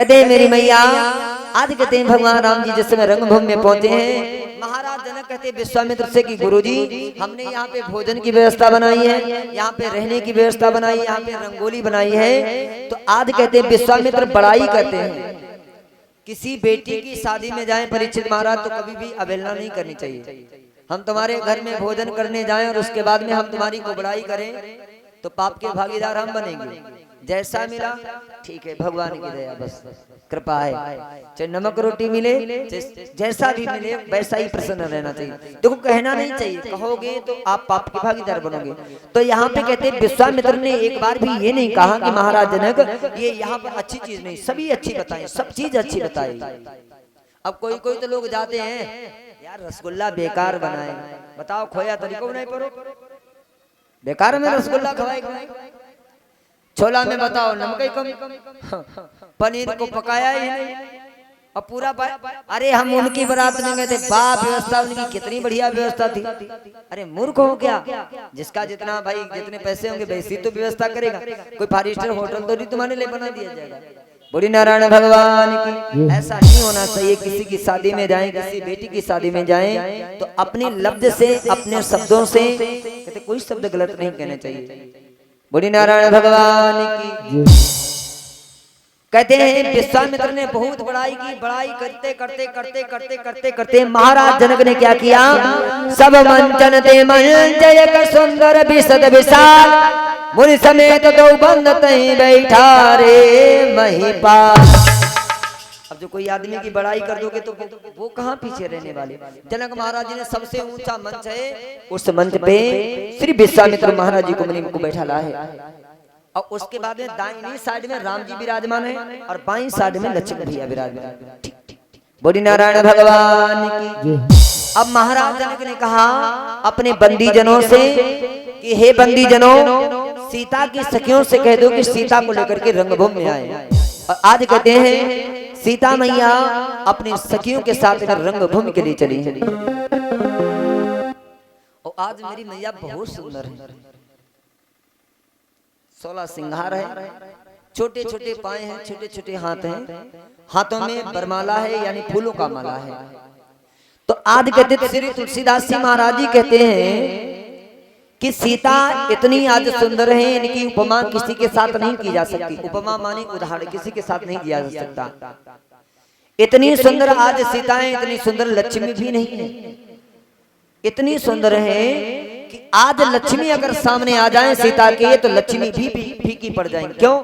कहते हैं मेरी मैया आज कहते हैं भगवान राम जी जिस समय रंगभूमि में पहुंचे हैं, महाराज जनक कहते हैं विश्वामित्र से कि गुरुजी हमने यहाँ पे भोजन की व्यवस्था बनाई है, यहाँ पे रहने की व्यवस्था बनाई है, यहाँ पे रंगोली बनाई है। तो आज कहते हैं विश्वामित्र बड़ाई करते हैं, किसी बेटी की शादी में जाएं परीक्षित महाराज तो कभी भी अवहेलना नहीं करनी चाहिए। हम तुम्हारे घर में भोजन करने जाएं और उसके बाद में हम तुम्हारी को बड़ाई करें तो पाप के भागीदार हम बनेंगे। जैसा मिला ठीक है, भगवान की दया बस कृपा है, चाहे नमक रोटी मिले जैसा भी मिले वैसा ही प्रसन्न रहना चाहिए। देखो कहना नहीं चाहिए, कहोगे तो आप पाप के भागीदार बनोगे। तो यहाँ पे कहते हैं विश्वामित्र ने एक बार भी ये नहीं कहा कि महाराज जनक ये यहाँ पर अच्छी चीज नहीं, सभी अच्छी बताई, सब चीज अच्छी बताई। अब कोई कोई तो लोग जाते हैं यार रसगुल्ला बेकार बनाए, बताओ खोया तरीको नहीं परो, बेकार में रसगुल्ला खवाए, छोला में बताओ नमक ही कम, पनीर को पकाया ही नहीं और पूरा अरे हम उनकी बारात में गए थे, बाप व्यवस्था उनकी कितनी बढ़िया व्यवस्था थी। अरे मूर्ख हो क्या, जिसका जितना भाई जितने पैसे होंगे वैसी तो व्यवस्था करेगा, कोई 5 स्टार होटल तो नहीं तुम्हारे लिए बना दिया जाएगा। बड़ी नारायण भगवान की ऐसा नहीं होना चाहिए। किसी की शादी में जाएं, किसी बेटी की शादी में जाएं तो अपने लफ्ज से अपने शब्दों से कहते कोई शब्द गलत नहीं कहने चाहिए। बड़ी नारायण भगवान की कहते हैं विश्वामित्र ने बहुत बड़ाई की, बड़ाई करते करते करते करते करते करते महाराज जनक ने क्या किया, सब मंचन ते मंचय कर सुंदर विशद विशाल मुनि समेत दो बंद तहीं बैठा रे महिपाल। अब जो कोई आदमी की बड़ाई कर दोगे तो वो कहाँ पीछे रहने वाले। जनक महाराज जी ने सबसे ऊंचा मंच है, उस मंच पे श्री विश्वामित्र महाराज जी को मुनि को बैठा ला है और उसके बाद में दाहिनी साइड में राम जी विराजमान है और बाईं साइड में लक्ष्मण भैया विराजमान। बड़ी नारायण भगवान की। अब महाराज जनक ने कहा अपने बंदी जनों से कि हे बंदी जनों, सीता की सखियों से कह दो कि सीता को लेकर के रंगभूमि में आए। और आज कहते हैं सीता मैया अपनी सखियों के साथ रंगभूमि के लिए चली। और आज मेरी मैया बहुत सुंदर है, 16 सिंगार है, छोटे छोटे पाए हैं, छोटे छोटे हाथ हैं, हाथों में बरमाला है यानी फूलों का माला है। तो आज कहते श्री तुलसीदास जी महाराज जी कहते हैं कि सीता इतनी आज सुंदर है, इनकी उपमा किसी के साथ नहीं की जा सकती। उपमा माने उदाहरण, किसी के साथ नहीं दिया जा सकता। इतनी सुंदर आज सीता है, इतनी सुंदर लक्ष्मी भी नहीं है। इतनी सुंदर है कि आज लक्ष्मी अगर सामने आ जाए सीता के तो लक्ष्मी भी फीकी पड़ जाएंगी। क्यों?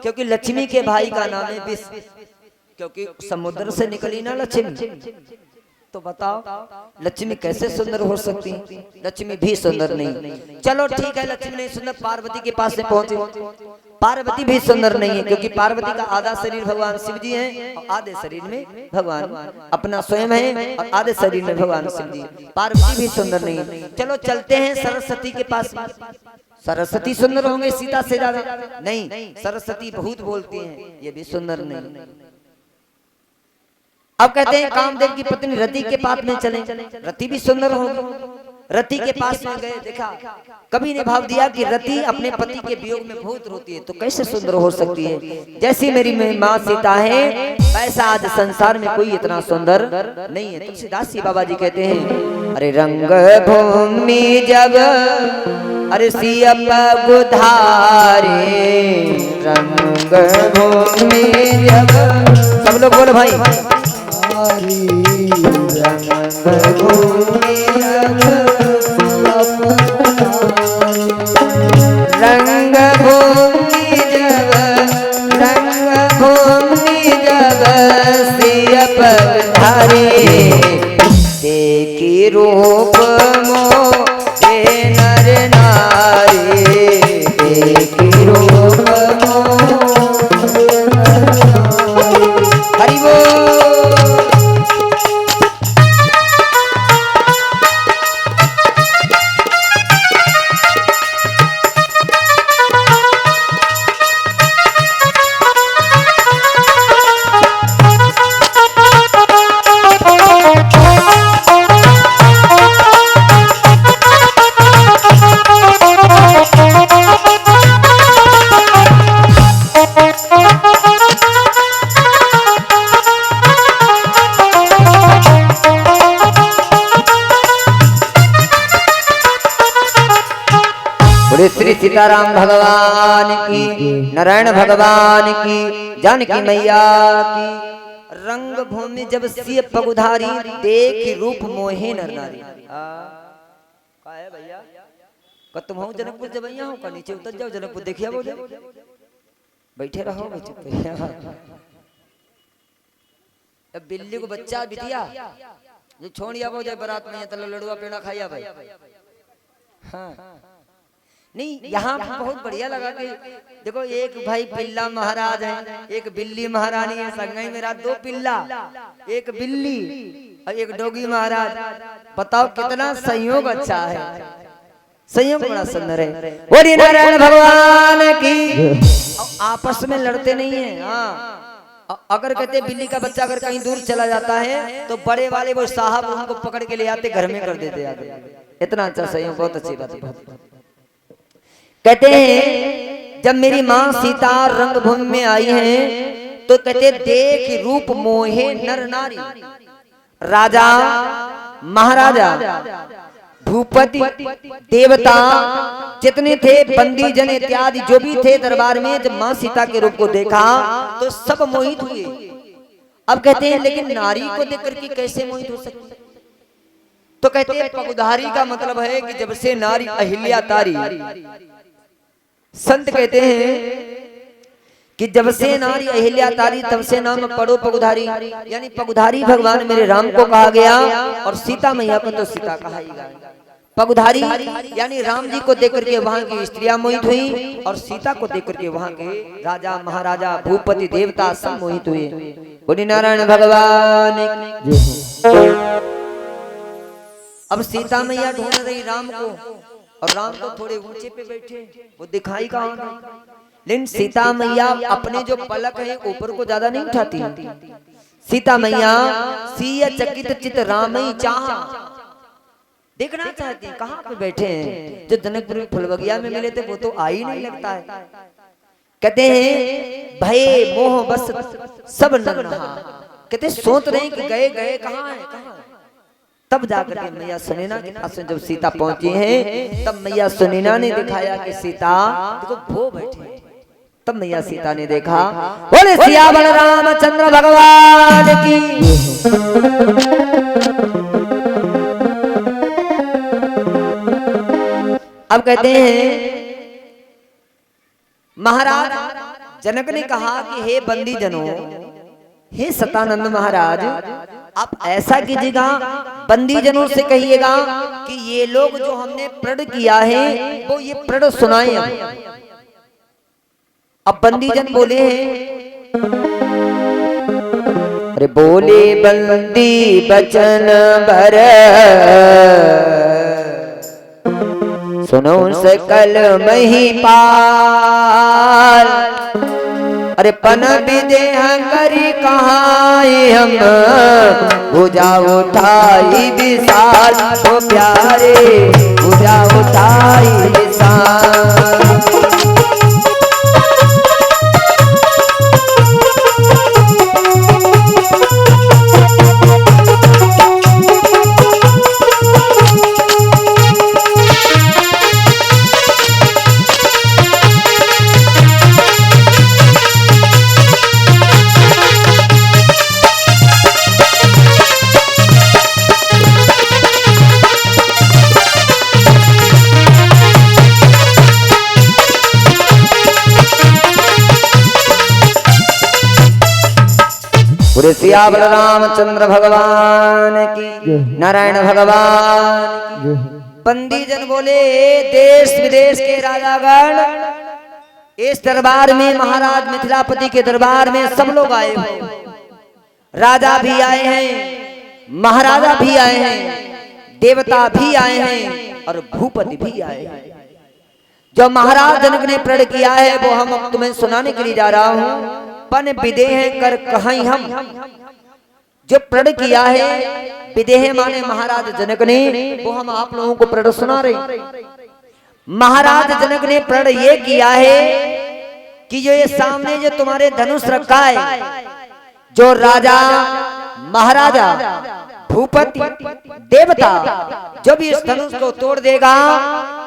क्योंकि लक्ष्मी के भाई का नाम है विष, क्योंकि समुद्र से निकली ना लक्ष्मी। तो बताओ लक्ष्मी कैसे सुंदर हो सकती है? लक्ष्मी भी सुंदर नहीं। चलो ठीक है लक्ष्मी नहीं सुंदर, पार्वती के पास से पहुंचे, पार्वती भी सुंदर नहीं है क्योंकि पार्वती का आधा शरीर भगवान शिव जी हैं और आधे शरीर में भगवान अपना स्वयं है और आधे शरीर में भगवान शिव जी। पार्वती भी सुंदर नहीं है। चलो चलते हैं सरस्वती के पास। सरस्वती सुंदर होंगे सीता से ज्यादा? नहीं, सरस्वती बहुत बोलती हैं, ये भी सुंदर नहीं। अब कहते हैं कामदेव की पत्नी रति के पास में चले, रति भी सुंदर होगी। रति के पास में गए, देखा, कभी ने भाव दिया कि रति अपने पति के वियोग में बहुत रोती है, तो कैसे सुंदर हो सकती है? जैसी मेरी माँ सीता है वैसा आज संसार में कोई इतना सुंदर नहीं है। तुलसीदास जी बाबा जी कहते हैं अरे रंग भूमि जब अरे सिया गुधारे, रंग भूमि जब, सब लोग बोलो भाई, रंग भूमि जब, रंग भूमि जब सिया पधारे, देखी रूप मोहे नर नारी, देखी रूप हरि बोल। सीताराम भगवान की, नारायण भगवान की, जानकी मैया की। रंग भूमि जब सिय पगुधारी, देख रूप मोहे नर नारी। का है भैया? का तुम हो जनकपुर जब भैया हो का नीचे उतर जाओ, जनकपुर देखिए बोले बैठे रहो अब बिल्ली को बच्चा बिटिया जो छोड़िया वो जाए बारात में तल लड़ुआ पेड़ा खाइया भाई। हाँ नहीं यहाँ बहुत बढ़िया लगा कि देखो एक भाई पिल्ला महाराज है, एक बिल्ली महारानी है, संगई मेरा दो पिल्ला, एक बिल्ली और एक डोगी महाराज। बताओ कितना संयोग अच्छा है, संयोग बड़ा सुंदर है। बोलिए नारायण भगवान की। आपस में लड़ते नहीं है। हाँ अगर कहते बिल्ली का बच्चा अगर कहीं दूर चला जाता है तो बड़े वाले वो साहब उनको पकड़ के ले आते, घर में कर देते आगे। इतना अच्छा संयोग, बहुत अच्छी बात है। कहते हैं जब मेरी माँ सीता रंगभूमि में आई है तो कहते देख रूप मोहे नर नारी। राजा महाराजा भूपति देवता जितने थे, बंदी जन इत्यादि जो भी थे दरबार में, जब मां सीता के रूप को देखा तो सब मोहित हुए। अब कहते हैं लेकिन नारी को देख करके कैसे मोहित हो सकते? तो कहते हैं पगुधारी का मतलब है कि जब से नारी अहिल्या तारी। संत कहते हैं कि जब से नारी अहिल्या तारी तब से नाम पड़ो पगुधारी। यानी पगुधारी भगवान मेरे राम को कहा गया और सीता मैया को तो सीता कहा ही गया। पगुधारी यानी राम जी को देख करके वहां की स्त्रियां मोहित हुई और सीता को देख करके वहां के राजा महाराजा भूपति देवता सब मोहित हुए। बोली नारायण भगवान। अब सीता मैया ढूंढ रही राम को और राम तो थोड़े ऊंचे पे बैठे, वो दिखाई कहां गए। लेकिन सीता मैया अपने जो पलक है ऊपर को ज्यादा नहीं उठाती। सीता मैया सिय चकित चित रामई चाहा, देखना चाहती कहाँ पे बैठे हैं। जो जनकपुर में फुलबगिया में मिले थे वो तो आ ही नहीं लगता है। कहते हैं भय मोह बस सब नर नहा। कहते सोच रहे कि गए गए कहाँ है, कहाँ है? तब जाकर के मैया सुनैना के पास जब सीता पहुंची है तब मैया सुनैना ने दिखाया कि सीता देखो वो बैठे। तब मैया सीता ने देखा। बोले सियावर रामचंद्र भगवान की। अब कहते हैं महाराज जनक ने कहा कि हे बंदी जनों, हे सतानंद महाराज, आप ऐसा कीजिएगा बंदी जनों से कहिएगा कि ये लोग जो हमने प्रण किया है वो ये प्रण सुनाए। अब बंदी जन बोले हैं, अरे बोले बंदी बचन भर सुनो सकल महिपाल। अरे पन विदेह करी कहाई हम भुजा उठाई विशाल। तो प्यारे भुजा उठाई विशाल। बोले सियावर रामचंद्र भगवान की, नारायण भगवान। बंदी जन बोले देश विदेश के राजागण इस दरबार में, महाराज मिथिलापति के दरबार में सब लोग आए हैं। राजा भी आए हैं, महाराजा भी आए हैं, देवता भी आए हैं और भूपति भी आए हैं। जो महाराज जनक ने प्रण किया है वो हम अब तुम्हें सुनाने के लिए जा रहा हूं। पन विदेह कर कहीं हम, जो प्रण किया है विदेह माने महाराज जनक ने, वो हम आप लोगों को प्रण सुना रहे। महाराज जनक ने प्रण ये किया है कि जो ये सामने जो तुम्हारे धनुष रखा है, जो राजा महाराजा भूपति देवता जो भी इस धनुष को तोड़ देगा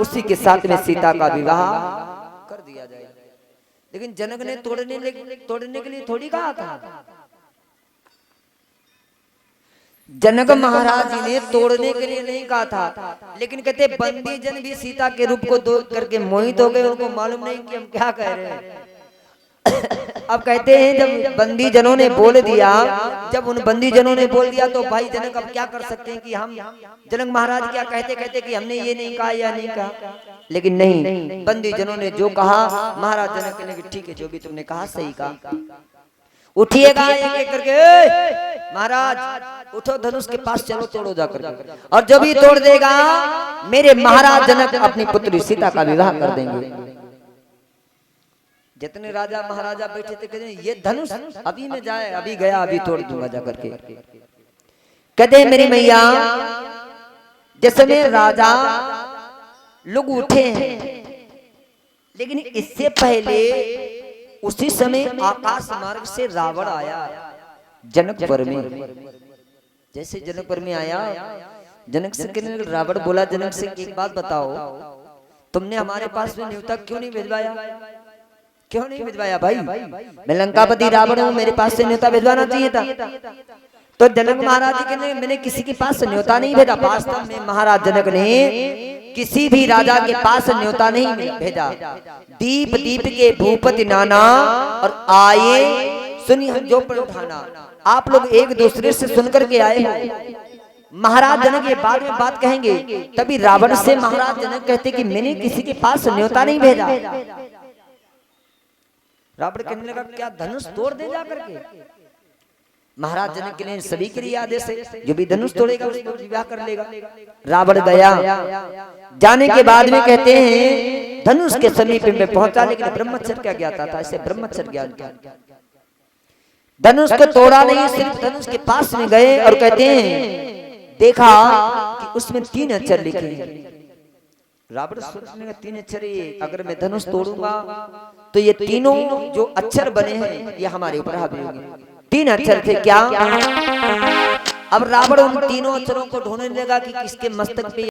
उसी के साथ में सीता का विवाह कर दिया जाएगा। लेकिन जनक ने तोड़ने के लिए थोड़ी कहा था। जनक महाराज जी ने तोड़ने के लिए नहीं कहा था, लेकिन कहते बंदी जन भी सीता के रूप को देख करके मोहित हो गए, उनको मालूम नहीं कि हम क्या कह रहे हैं। अब कहते हैं जब बंदी जनों ने बोल दिया, जब उन बंदी जनों ने बोल दिया तो भाई जनक अब क्या कर सकते हैं कि हम जनक महाराज क्या कहते कहते कि हमने ये नहीं कहा या नहीं कहा, लेकिन नहीं, बंदी जनों ने जो कहा महाराज जनक ने ठीक है जो भी तुमने कहा सही कहा। उठिएगा एक एक करके, महाराज उठो धनुष के पास चलो तोड़ो जाकर, और जो भी तोड़ देगा मेरे महाराज जनक अपनी पुत्री सीता का विवाह कर देंगे। जितने राजा महाराजा बैठे थे कहते ये धनुष अभी में जाए, अभी गया अभी तोड़ दूंगा जाकर के। कहते मेरी मैया जिस समय राजा लोग उठे हैं, लेकिन इससे पहले उसी समय आकाश मार्ग से रावण आया जनकपुर में। जैसे जनकपुर में आया, जनक से कहने रावण बोला जनक से एक बात बताओ, तुमने हमारे पास में न्योता क्यों नहीं भिजवाया? क्यों नहीं भिजवाया भाई? मैं लंकापति रावण हूँ, मेरे पास से न्योता भिजवाना चाहिए था। तो जनक महाराज जी कहने मैंने किसी के पास न्योता नहीं भेजा। वास्तव में महाराज जनक ने किसी भी राजा के पास न्योता नहीं भेजा। दीप दीप के भूपति नाना और आए सुनी हम जो पर उठाना। आप लोग एक दूसरे से सुनकर के आए हो। महाराज जनक ये बाद में बात कहेंगे, तभी रावण से महाराज जनक कहते कि मैंने किसी के पास न्योता नहीं भेजा। रावण कहने लगा क्या धनुष तोड़ दे जा करके? महाराज जनक के लिए सभी के लिए आदेश है, जो भी धनुष तोड़ेगा उसको विवाह कर लेगा। रावण गया, जाने के बाद में कहते हैं धनुष के समीप में पहुंचा, लेकिन ब्रह्मचर्य क्या ज्ञाता था, इसे ब्रह्मचर्य ज्ञान क्या। धनुष को तोड़ा नहीं, सिर्फ धनुष के पास में गए और कहते हैं देखा कि उसमें 3 अक्षर लिखे हैं। रावण सोचने का 3 अक्षर, अगर मैं धनुष तोड़ूंगा तो ये तीनों जो अक्षर बने हैं ये हमारे ऊपर हावी होंगे। 3 अक्षर थे क्या? अब रावण उन तीनों अक्षरों को ढूंढने लगा कि किसके मस्तक पे